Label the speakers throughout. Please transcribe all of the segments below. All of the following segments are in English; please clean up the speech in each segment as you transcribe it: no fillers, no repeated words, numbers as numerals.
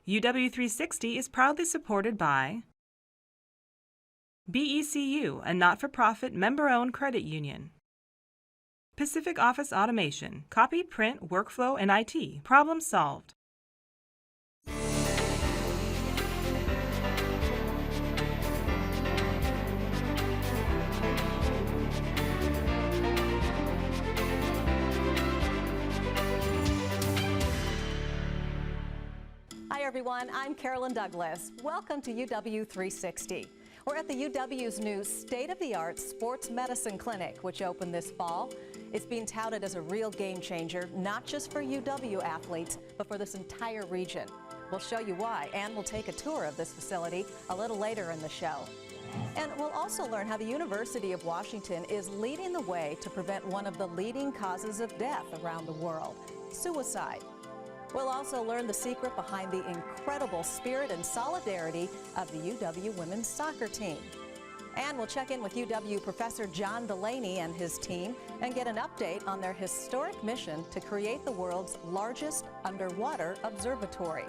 Speaker 1: UW360 is proudly supported by BECU, a not-for-profit member-owned credit union. Pacific Office Automation, copy, print, workflow, and IT. Problem solved.
Speaker 2: Hi everyone, I'm Carolyn Douglas. Welcome to UW360. We're at the UW's new state-of-the-art sports medicine clinic, which opened this fall. It's being touted as a real game changer, not just for UW athletes, but for this entire region. We'll show you why, and we'll take a tour of this facility a little later in the show. And we'll also learn how the University of Washington is leading the way to prevent one of the leading causes of death around the world, suicide. We'll also learn the secret behind the incredible spirit and solidarity of the UW women's soccer team. And we'll check in with UW Professor John Delaney and his team and get an update on their historic mission to create the world's largest underwater observatory.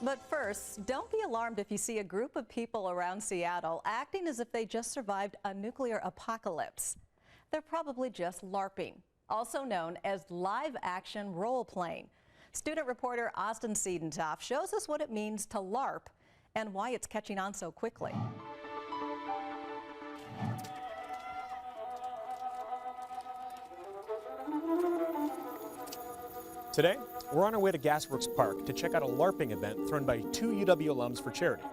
Speaker 2: But first, don't be alarmed if you see a group of people around Seattle acting as if they just survived a nuclear apocalypse. They're probably just LARPing, also known as live-action role-playing. Student reporter Austin Siedentopf shows us what it means to LARP and why it's catching on so quickly.
Speaker 3: Today, we're on our way to Gasworks Park to check out a LARPing event thrown by 2 UW alums for charity.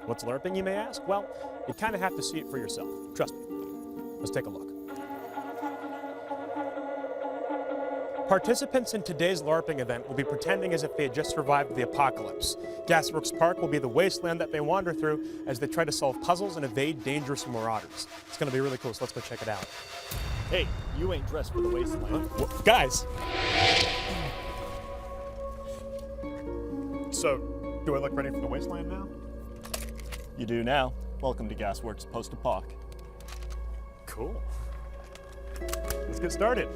Speaker 3: What's LARPing, you may ask? Well, you kind of have to see it for yourself. Trust me. Let's take a look. Participants in today's LARPing event will be pretending as if they had just survived the apocalypse. Gasworks Park will be the wasteland that they wander through as they try to solve puzzles and evade dangerous marauders. It's going to be really cool, so let's go check it out.
Speaker 4: Hey, you ain't dressed for the wasteland.
Speaker 3: Guys!
Speaker 4: So, do I look ready for the wasteland now? You do now. Welcome to Gasworks Post-Apoc.
Speaker 3: Cool. Let's get started.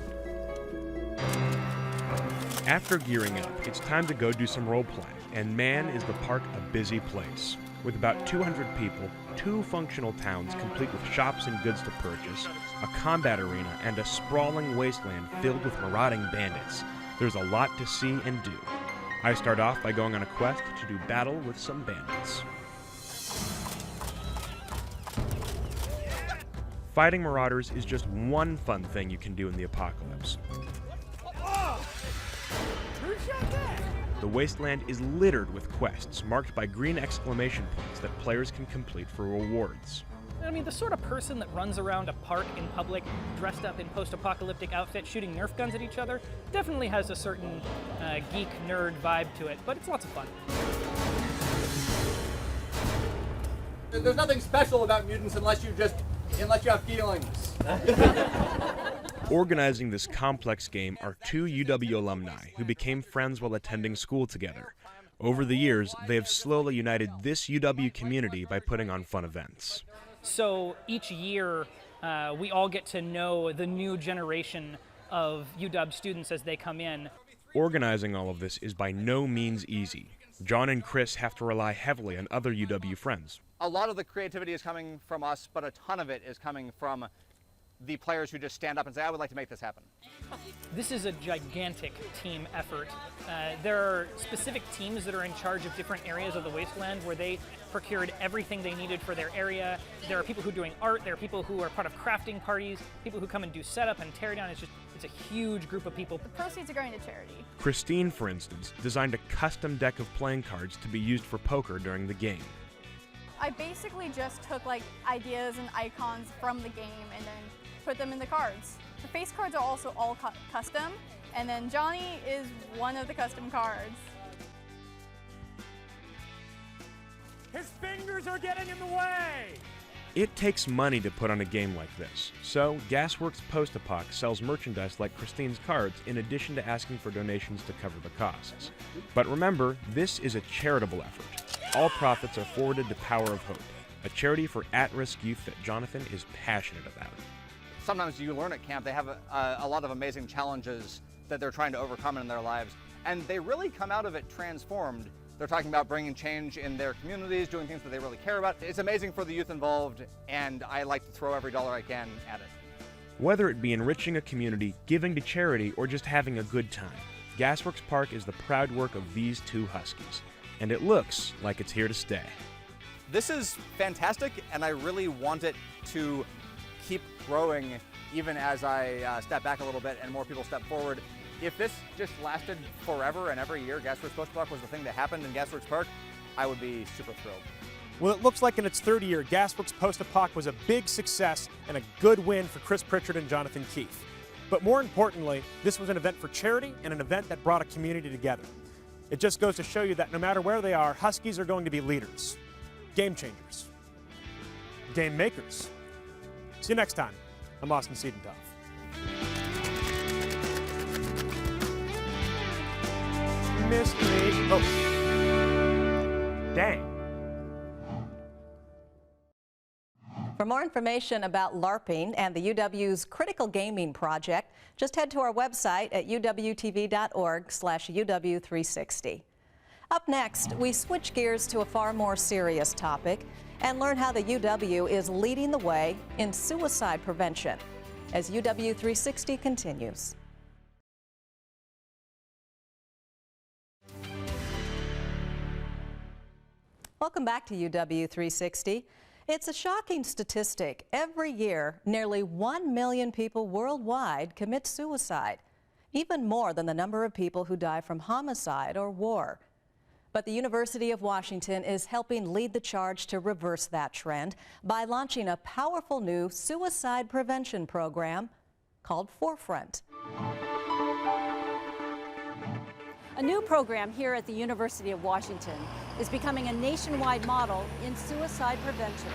Speaker 5: After gearing up, it's time to go do some role-playing, and man, is the park a busy place. With about 200 people, 2 functional towns complete with shops and goods to purchase, a combat arena, and a sprawling wasteland filled with marauding bandits. There's a lot to see and do. I start off by going on a quest to do battle with some bandits. Fighting marauders is just one fun thing you can do in the apocalypse. The wasteland is littered with quests marked by green exclamation points that players can complete for rewards.
Speaker 6: I mean, the sort of person that runs around a park in public dressed up in post-apocalyptic outfits shooting Nerf guns at each other definitely has a certain geek nerd vibe to it, but it's lots of fun.
Speaker 7: There's nothing special about mutants unless you have feelings.
Speaker 5: Organizing this complex game are 2 UW alumni who became friends while attending school together. Over the years, they have slowly united this UW community by putting on fun events.
Speaker 6: So each year, we all get to know the new generation of UW students as they come in.
Speaker 5: Organizing all of this is by no means easy. John and Chris have to rely heavily on other UW friends.
Speaker 7: A lot of the creativity is coming from us, but a ton of it is coming from the players who just stand up and say, I would like to make this happen.
Speaker 6: This is a gigantic team effort. There are specific teams that are in charge of different areas of the wasteland where they procured everything they needed for their area. There are people who are doing art, there are people who are part of crafting parties, people who come and do setup and tear down. It's a huge group of people.
Speaker 8: The proceeds are going to charity.
Speaker 5: Christine, for instance, designed a custom deck of playing cards to be used for poker during the game.
Speaker 8: I basically just took ideas and icons from the game and then put them in the cards. The face cards are also all custom, and then Johnny is one of the custom cards.
Speaker 3: His fingers are getting in the way!
Speaker 5: It takes money to put on a game like this, so Gasworks Post-Apoc sells merchandise like Christine's cards in addition to asking for donations to cover the costs. But remember, this is a charitable effort. All profits are forwarded to Power of Hope, a charity for at-risk youth that Jonathan is passionate about.
Speaker 7: Sometimes you learn at camp, they have a lot of amazing challenges that they're trying to overcome in their lives, and they really come out of it transformed They're talking about bringing change in their communities, doing things that they really care about. It's amazing for the youth involved, and I like to throw every dollar I can at it.
Speaker 5: Whether it be enriching a community, giving to charity, or just having a good time, Gasworks Park is the proud work of these two Huskies, and it looks like it's here to stay.
Speaker 7: This is fantastic, and I really want it to keep growing even as I step back a little bit and more people step forward. If this just lasted forever and every year Gasworks Post Park was the thing that happened in Gasworks Park, I would be super thrilled.
Speaker 3: Well, it looks like in its third year, Gasworks Post Park was a big success and a good win for Chris Pritchard and Jonathan Keefe. But more importantly, this was an event for charity and an event that brought a community together. It just goes to show you that no matter where they are, Huskies are going to be leaders, game changers, game makers. See you next time. I'm Austin Siedentopf. Missed me. Oh. Dang.
Speaker 2: For more information about LARPing and the UW's Critical Gaming Project, just head to our website at uwtv.org/UW360. Up next, we switch gears to a far more serious topic and learn how the UW is leading the way in suicide prevention as UW360 continues. Welcome back to UW360. It's a shocking statistic. Every year, nearly 1 million people worldwide commit suicide, even more than the number of people who die from homicide or war. But the University of Washington is helping lead the charge to reverse that trend by launching a powerful new suicide prevention program called Forefront.
Speaker 9: A new program here at the University of Washington is becoming a nationwide model in suicide prevention.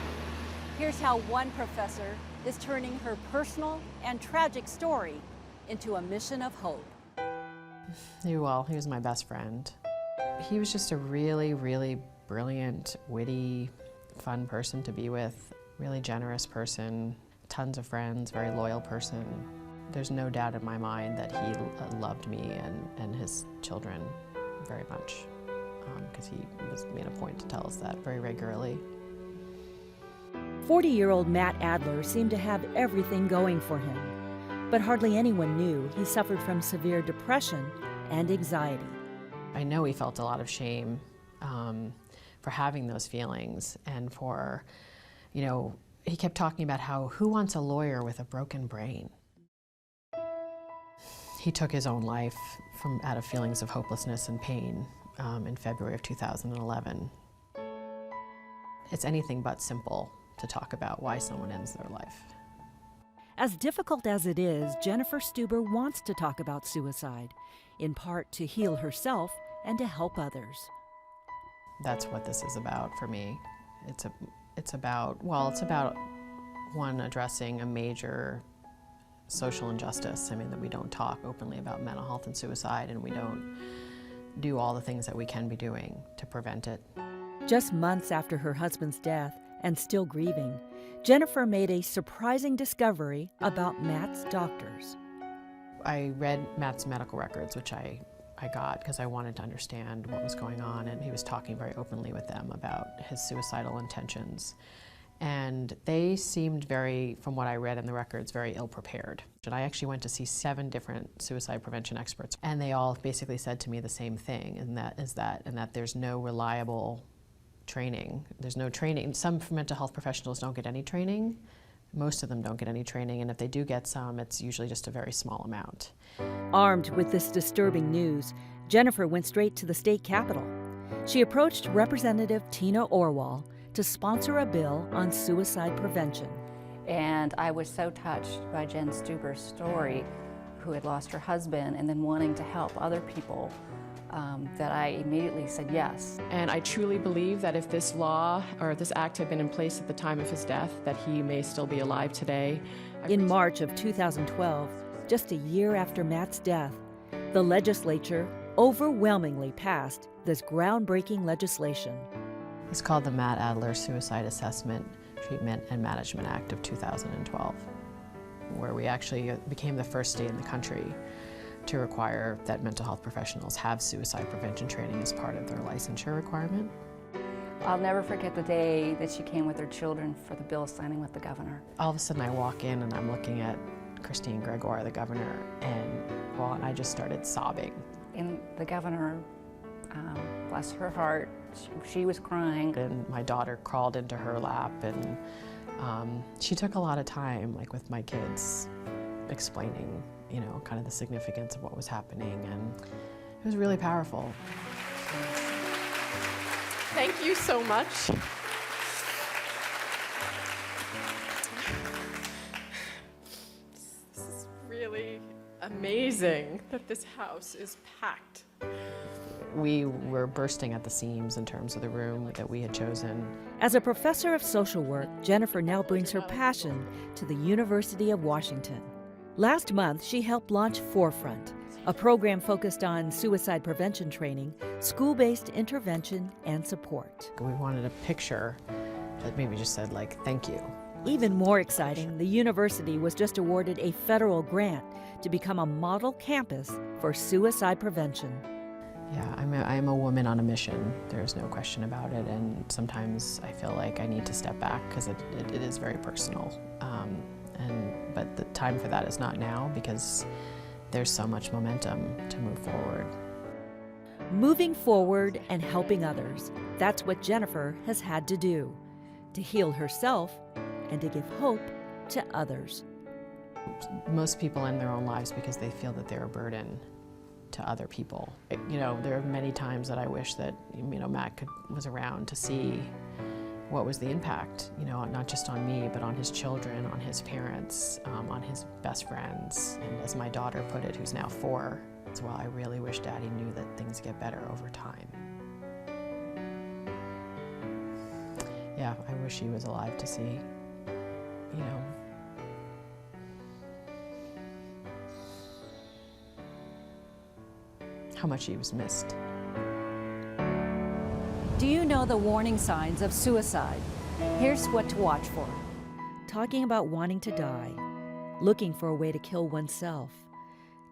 Speaker 9: Here's how one professor is turning her personal and tragic story into a mission of hope.
Speaker 10: He was my best friend. He was just a really, really brilliant, witty, fun person to be with, really generous person, tons of friends, very loyal person. There's no doubt in my mind that he loved me and his children very much, because he made a point to tell us that very regularly.
Speaker 11: 40-year-old Matt Adler seemed to have everything going for him, but hardly anyone knew he suffered from severe depression and anxiety.
Speaker 10: I know he felt a lot of shame for having those feelings, and for, he kept talking about who wants a lawyer with a broken brain? He took his own life out of feelings of hopelessness and pain in February of 2011. It's anything but simple to talk about why someone ends their life.
Speaker 11: As difficult as it is, Jennifer Stuber wants to talk about suicide, in part to heal herself and to help others.
Speaker 10: That's what this is about for me. It's about one, addressing a major social injustice. That we don't talk openly about mental health and suicide, and we don't do all the things that we can be doing to prevent it.
Speaker 11: Just months after her husband's death, and still grieving, Jennifer made a surprising discovery about Matt's doctors.
Speaker 10: I read Matt's medical records, which I got because I wanted to understand what was going on, and he was talking very openly with them about his suicidal intentions. And they seemed from what I read in the records, very ill-prepared. And I actually went to see 7 different suicide prevention experts, and they all basically said to me the same thing, and that there's no reliable training. There's no training. Some mental health professionals don't get any training. Most of them don't get any training, and if they do get some, it's usually just a very small amount.
Speaker 11: Armed with this disturbing news, Jennifer went straight to the state capitol. She approached Representative Tina Orwell to sponsor a bill on suicide prevention.
Speaker 12: And I was so touched by Jen Stuber's story, who had lost her husband and then wanting to help other people, that I immediately said yes.
Speaker 10: And I truly believe that if this law or this act had been in place at the time of his death, that he may still be alive today.
Speaker 11: In March of 2012, just a year after Matt's death, the legislature overwhelmingly passed this groundbreaking legislation.
Speaker 10: It's called the Matt Adler Suicide Assessment, Treatment, and Management Act of 2012, where we actually became the first state in the country to require that mental health professionals have suicide prevention training as part of their licensure requirement.
Speaker 12: I'll never forget the day that she came with her children for the bill signing with the governor.
Speaker 10: All of a sudden I walk in and I'm looking at Christine Gregoire, the governor, and I just started sobbing.
Speaker 12: And the governor, bless her heart, she was crying.
Speaker 10: And my daughter crawled into her lap, and she took a lot of time, like with my kids, explaining, you know, kind of the significance of what was happening, and it was really powerful.
Speaker 13: Thank you so much. This is really amazing that this house is packed.
Speaker 10: We were bursting at the seams in terms of the room that we had chosen.
Speaker 11: As a professor of social work, Jennifer now brings her passion to the University of Washington. Last month, she helped launch Forefront, a program focused on suicide prevention training, school-based intervention, and support.
Speaker 10: We wanted a picture that maybe just said, like, thank you.
Speaker 11: Even more exciting, the university was just awarded a federal grant to become a model campus for suicide prevention.
Speaker 10: Yeah, I'm a woman on a mission. There's no question about it, and sometimes I feel like I need to step back because it is very personal. But the time for that is not now, because there's so much momentum to move forward.
Speaker 11: Moving forward and helping others, that's what Jennifer has had to do, to heal herself and to give hope to others.
Speaker 10: Most people end their own lives because they feel that they're a burden to other people. You know, there are many times that I wish that, you know, Matt was around to see what was the impact, you know, not just on me, but on his children, on his parents, on his best friends, and as my daughter put it, who's now 4, as well, I really wish Daddy knew that things get better over time. Yeah, I wish he was alive to see, you know, how much he was missed.
Speaker 9: Do you know the warning signs of suicide? Here's what to watch for.
Speaker 11: Talking about wanting to die, looking for a way to kill oneself,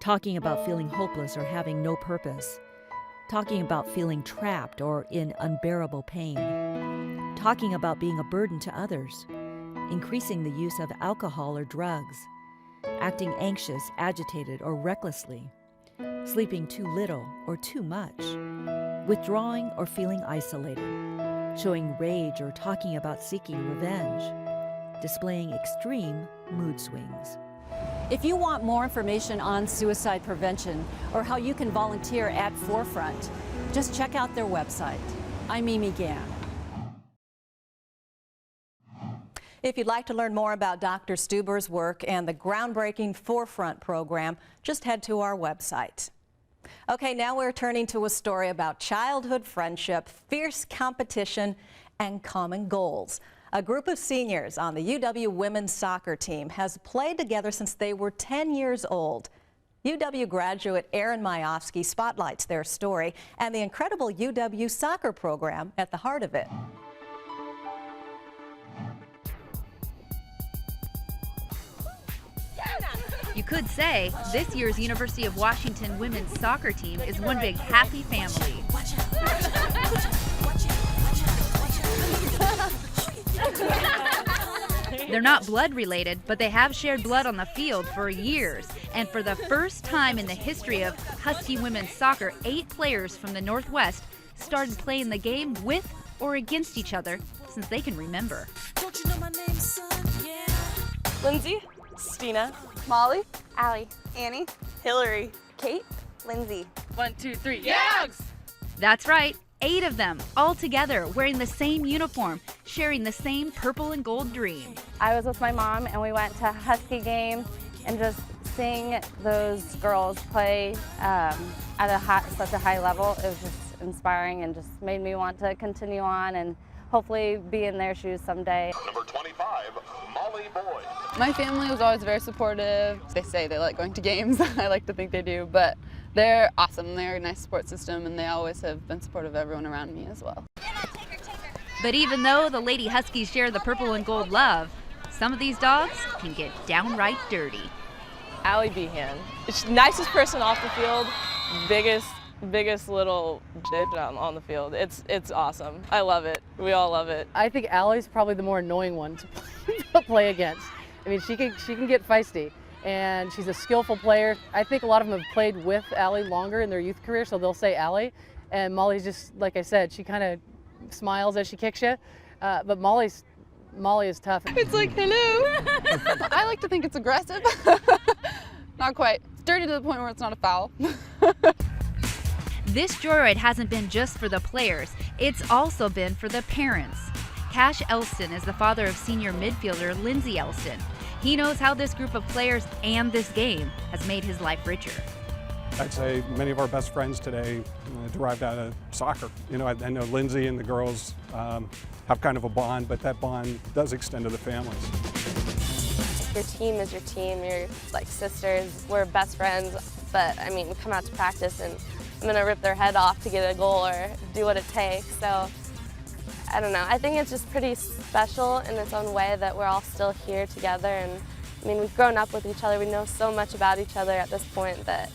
Speaker 11: talking about feeling hopeless or having no purpose, talking about feeling trapped or in unbearable pain, talking about being a burden to others, increasing the use of alcohol or drugs, acting anxious, agitated, or recklessly, sleeping too little or too much, withdrawing or feeling isolated, showing rage or talking about seeking revenge, displaying extreme mood swings.
Speaker 9: If you want more information on suicide prevention or how you can volunteer at Forefront, just check out their website. I'm Mimi Gann.
Speaker 2: If you'd like to learn more about Dr. Stuber's work and the groundbreaking Forefront program, just head to our website. Okay, now we're turning to a story about childhood friendship, fierce competition, and common goals. A group of seniors on the UW women's soccer team has played together since they were 10 years old. UW graduate Erin Majowski spotlights their story and the incredible UW soccer program at the heart of it.
Speaker 14: You could say this year's University of Washington women's soccer team is one big happy family. They're not blood related, but they have shared blood on the field for years. And for the first time in the history of Husky women's soccer, 8 players from the Northwest started playing the game with or against each other since they can remember.
Speaker 15: Lindsay, Stina, Molly, Allie, Annie, Hillary, Kate, Lindsay. 1, 2, 3, Yags!
Speaker 14: That's right, 8 of them, all together, wearing the same uniform, sharing the same purple and gold dream.
Speaker 15: I was with my mom and we went to Husky games, and just seeing those girls play at such a high level, it was just inspiring and just made me want to continue on and hopefully be in their shoes someday.
Speaker 16: Number 25, Molly Boyd.
Speaker 17: My family was always very supportive. They say they like going to games. I like to think they do, but they're awesome. They're a nice support system, and they always have been supportive of everyone around me as well.
Speaker 14: But even though the Lady Huskies share the purple and gold love, some of these dogs can get downright dirty.
Speaker 13: Allie Behan. She's the nicest person off the field, biggest little bitch on the field. It's awesome. I love it. We all love it.
Speaker 18: I think Allie's probably the more annoying one to play against. I mean, she can get feisty, and she's a skillful player. I think a lot of them have played with Allie longer in their youth career, so they'll say Allie. And Molly's just, like I said, she kind of smiles as she kicks you. But Molly is tough.
Speaker 17: It's like, hello. I like to think it's aggressive. Not quite. It's dirty to the point where it's not a foul.
Speaker 14: This joyride hasn't been just for the players, it's also been for the parents. Cash Elston is the father of senior midfielder Lindsey Elston. He knows how this group of players and this game has made his life richer.
Speaker 19: I'd say many of our best friends today derived out of soccer. You know, I know Lindsay and the girls have kind of a bond, but that bond does extend to the families.
Speaker 20: Your team is your team. You're like sisters. We're best friends, but I mean, we come out to practice and I'm gonna rip their head off to get a goal or do what it takes. So I don't know. I think it's just pretty special in its own way that we're all still here together. And I mean, we've grown up with each other. We know so much about each other at this point that,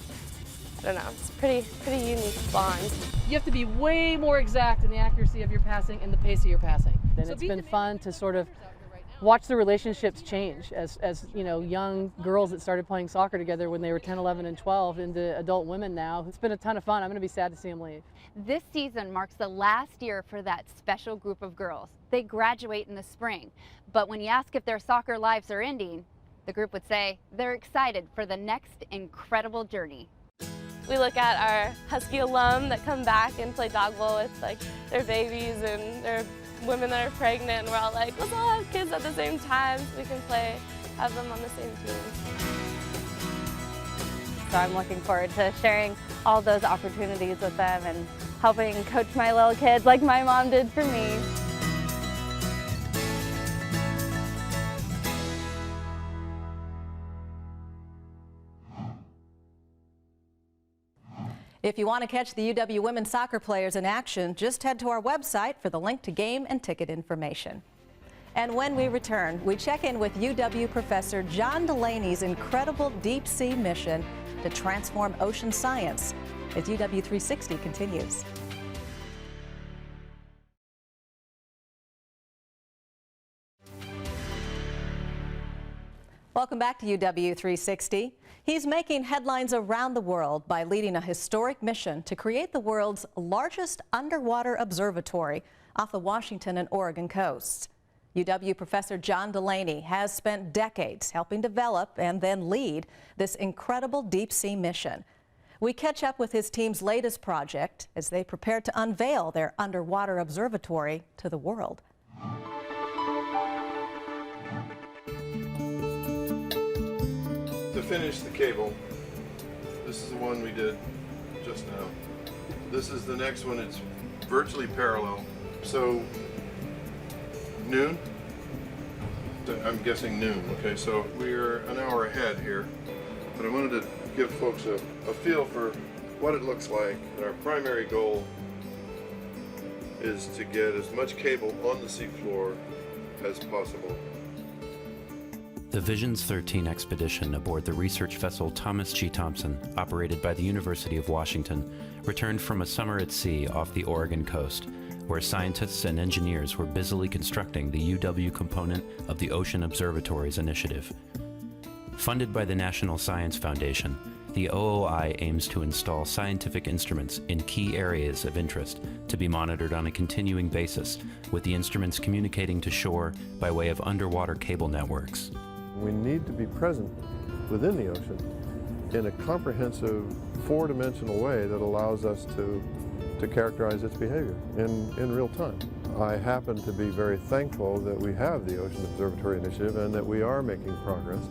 Speaker 20: I don't know, it's a pretty unique bond.
Speaker 18: You have to be way more exact in the accuracy of your passing and the pace of your passing. And it's been fun to sort of watch the relationships change as you know, young girls that started playing soccer together when they were 10, 11, and 12 into adult women now. It's been a ton of fun. I'm going to be sad to see them leave.
Speaker 14: This season marks the last year for that special group of girls. They graduate in the spring, but when you ask if their soccer lives are ending, the group would say they're excited for the next incredible journey.
Speaker 20: We look at our Husky alum that come back and play dodgeball with like their babies and their women that are pregnant, and we're all like, let's all have kids at the same time so we can have them on the same team.
Speaker 15: So I'm looking forward to sharing all those opportunities with them and helping coach my little kids like my mom did for me.
Speaker 2: If you want to catch the UW women's soccer players in action, just head to our website for the link to game and ticket information. And when we return, we check in with UW professor John Delaney's incredible deep sea mission to transform ocean science as UW 360 continues. Welcome back to UW 360. He's making headlines around the world by leading a historic mission to create the world's largest underwater observatory off the Washington and Oregon coasts. UW professor John Delaney has spent decades helping develop and then lead this incredible deep sea mission. We catch up with his team's latest project as they prepare to unveil their underwater observatory to the world.
Speaker 21: To finish the cable, this is the one we did just now. This is the next one. It's virtually parallel. So noon? I'm guessing noon. Okay, so we're an hour ahead here, but I wanted to give folks a feel for what it looks like. And our primary goal is to get as much cable on the seafloor as possible.
Speaker 22: The Visions 13 expedition aboard the research vessel Thomas G. Thompson, operated by the University of Washington, returned from a summer at sea off the Oregon coast, where scientists and engineers were busily constructing the UW component of the Ocean Observatories Initiative. Funded by the National Science Foundation, the OOI aims to install scientific instruments in key areas of interest to be monitored on a continuing basis, with the instruments communicating to shore by way of underwater cable networks.
Speaker 23: We need to be present within the ocean in a comprehensive, four-dimensional way that allows us to characterize its behavior in real time. I happen to be very thankful that we have the Ocean Observatory Initiative and that we are making progress.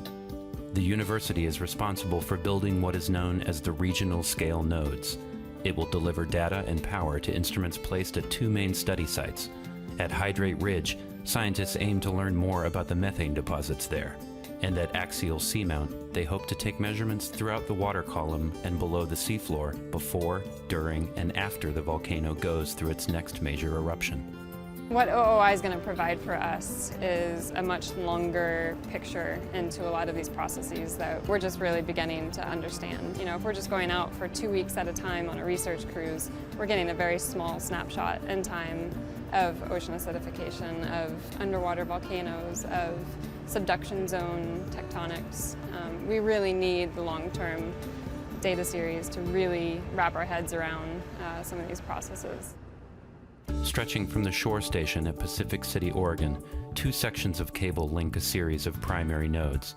Speaker 22: The university is responsible for building what is known as the regional scale nodes. It will deliver data and power to instruments placed at two main study sites. At Hydrate Ridge, scientists aim to learn more about the methane deposits there. And at Axial Seamount, they hope to take measurements throughout the water column and below the seafloor before, during, and after the volcano goes through its next major eruption.
Speaker 1: What OOI is going to provide for us is a much longer picture into a lot of these processes that we're just really beginning to understand. You know, if we're just going out for 2 weeks at a time on a research cruise, we're getting a very small snapshot in time of ocean acidification, of underwater volcanoes, of subduction zone tectonics. We really need the long-term data series to really wrap our heads around some of these processes.
Speaker 22: Stretching from the shore station at Pacific City, Oregon, 2 sections of cable link a series of primary nodes.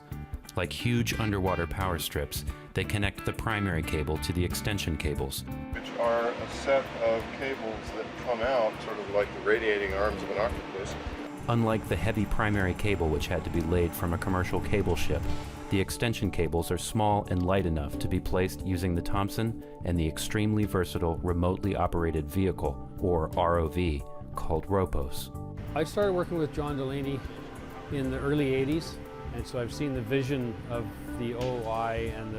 Speaker 22: Like huge underwater power strips, they connect the primary cable to the extension cables,
Speaker 21: which are a set of cables that come out sort of like the radiating arms of an octopus.
Speaker 22: Unlike the heavy primary cable which had to be laid from a commercial cable ship, the extension cables are small and light enough to be placed using the Thompson and the extremely versatile remotely operated vehicle, or ROV, called Ropos.
Speaker 4: I started working with John Delaney in the early 80s, and so I've seen the vision of the OOI and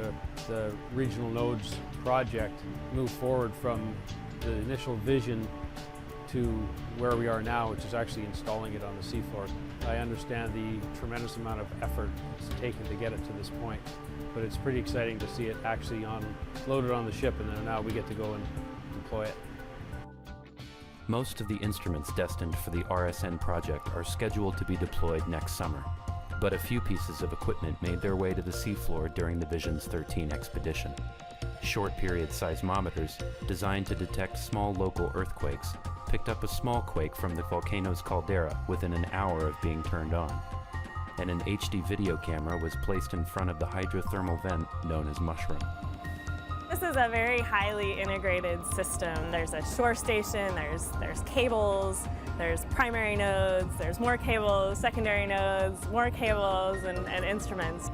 Speaker 4: the regional nodes project move forward from the initial vision to where we are now, which is actually installing it on the seafloor. I understand the tremendous amount of effort it's taken to get it to this point, but it's pretty exciting to see it actually loaded on the ship, and then now we get to go and deploy it.
Speaker 22: Most of the instruments destined for the RSN project are scheduled to be deployed next summer, but a few pieces of equipment made their way to the seafloor during the Visions 13 expedition. Short-period seismometers, designed to detect small local earthquakes, picked up a small quake from the volcano's caldera within an hour of being turned on, and an HD video camera was placed in front of the hydrothermal vent known as Mushroom.
Speaker 6: This is a very highly integrated system. There's a shore station, there's cables, there's primary nodes, there's more cables, secondary nodes, more cables, and instruments.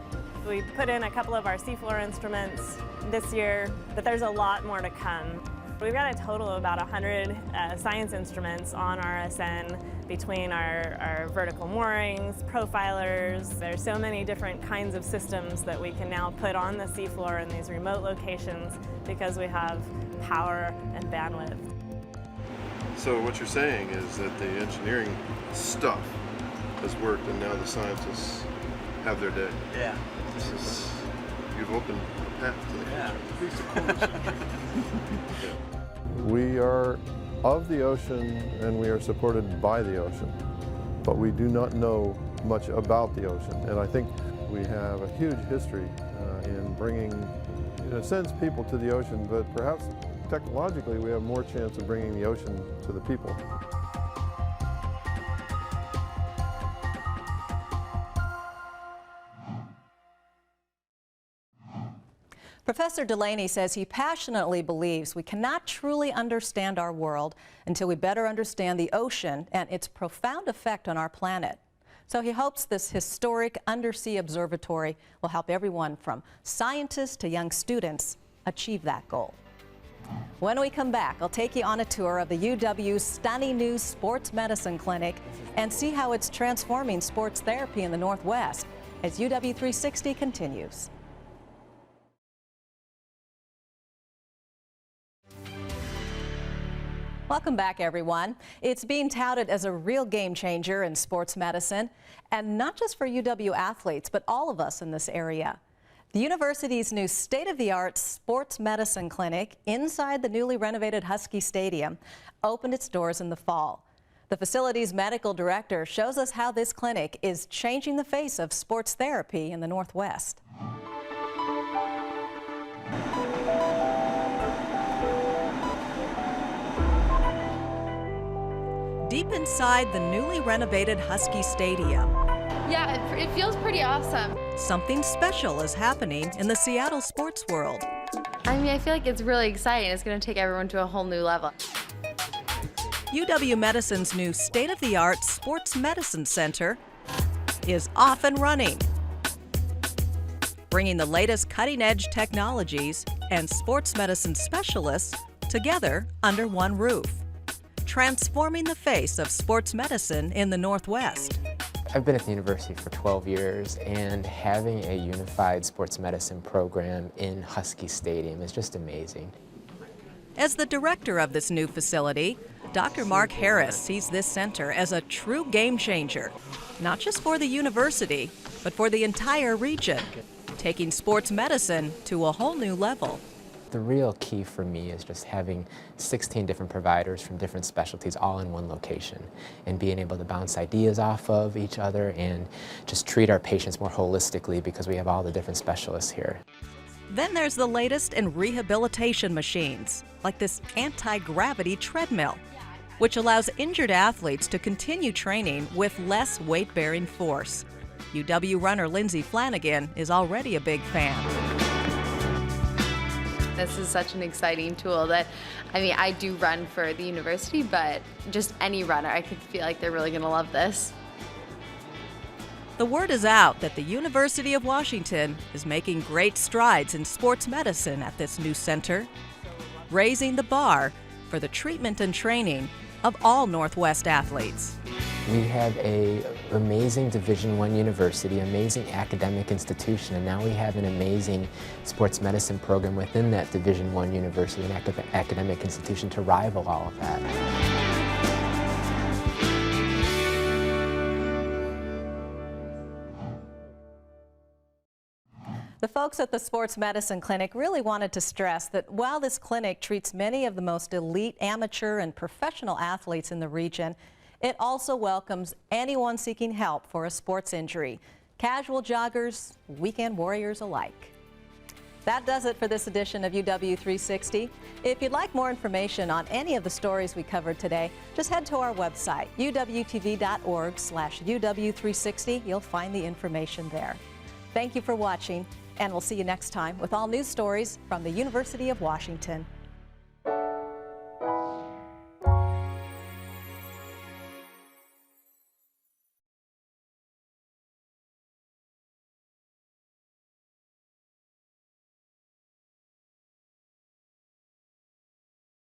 Speaker 6: We put in a couple of our seafloor instruments this year, but there's a lot more to come. We've got a total of about 100 science instruments on RSN between our vertical moorings, profilers. There's so many different kinds of systems that we can now put on the seafloor in these remote locations because we have power and bandwidth.
Speaker 21: So what you're saying is that the engineering stuff has worked and now the scientists have their day.
Speaker 24: Yeah.
Speaker 21: You've opened a path to the
Speaker 24: future.
Speaker 21: Yeah.
Speaker 23: We are of the ocean and we are supported by the ocean, but we do not know much about the ocean. And I think we have a huge history in bringing, in a sense, people to the ocean, but perhaps technologically we have more chance of bringing the ocean to the people.
Speaker 2: Professor Delaney says he passionately believes we cannot truly understand our world until we better understand the ocean and its profound effect on our planet. So he hopes this historic undersea observatory will help everyone from scientists to young students achieve that goal. When we come back, I'll take you on a tour of the UW's stunning new sports medicine clinic and see how it's transforming sports therapy in the Northwest as UW 360 continues. Welcome back, everyone. It's being touted as a real game changer in sports medicine, and not just for UW athletes, but all of us in this area. The university's new state-of-the-art sports medicine clinic inside the newly renovated Husky Stadium opened its doors in the fall. The facility's medical director shows us how this clinic is changing the face of sports therapy in the Northwest. Deep inside the newly renovated Husky Stadium.
Speaker 25: Yeah, it feels pretty awesome.
Speaker 2: Something special is happening in the Seattle sports world.
Speaker 25: I mean, I feel like it's really exciting. It's going to take everyone to a whole new level.
Speaker 2: UW Medicine's new state-of-the-art sports medicine center is off and running, bringing the latest cutting-edge technologies and sports medicine specialists together under one roof, transforming the face of sports medicine in the Northwest.
Speaker 26: I've been at the university for 12 years, and having a unified sports medicine program in Husky Stadium is just amazing.
Speaker 2: As the director of this new facility,
Speaker 3: Dr. Mark Harris sees this center as a true game changer, not just for the university, but for the entire region, taking sports medicine to a whole new level.
Speaker 26: The real key for me is just having 16 different providers from different specialties all in one location and being able to bounce ideas off of each other and just treat our patients more holistically because we have all the different specialists here.
Speaker 3: Then there's the latest in rehabilitation machines, like this anti-gravity treadmill, which allows injured athletes to continue training with less weight-bearing force. UW runner Lindsay Flanagan is already a big fan.
Speaker 25: This is such an exciting tool that, I mean, I do run for the university, but just any runner, I could feel like they're really going to love this.
Speaker 3: The word is out that the University of Washington is making great strides in sports medicine at this new center, raising the bar for the treatment and training of all Northwest athletes.
Speaker 26: We have an amazing Division I university, amazing academic institution, and now we have an amazing sports medicine program within that Division I university and academic institution to rival all of that.
Speaker 2: The folks at the Sports Medicine Clinic really wanted to stress that while this clinic treats many of the most elite amateur and professional athletes in the region, it also welcomes anyone seeking help for a sports injury, casual joggers, weekend warriors alike. That does it for this edition of UW360. If you'd like more information on any of the stories we covered today, just head to our website, uwtv.org/UW360. You'll find the information there. Thank you for watching, and we'll see you next time with all news stories from the University of Washington.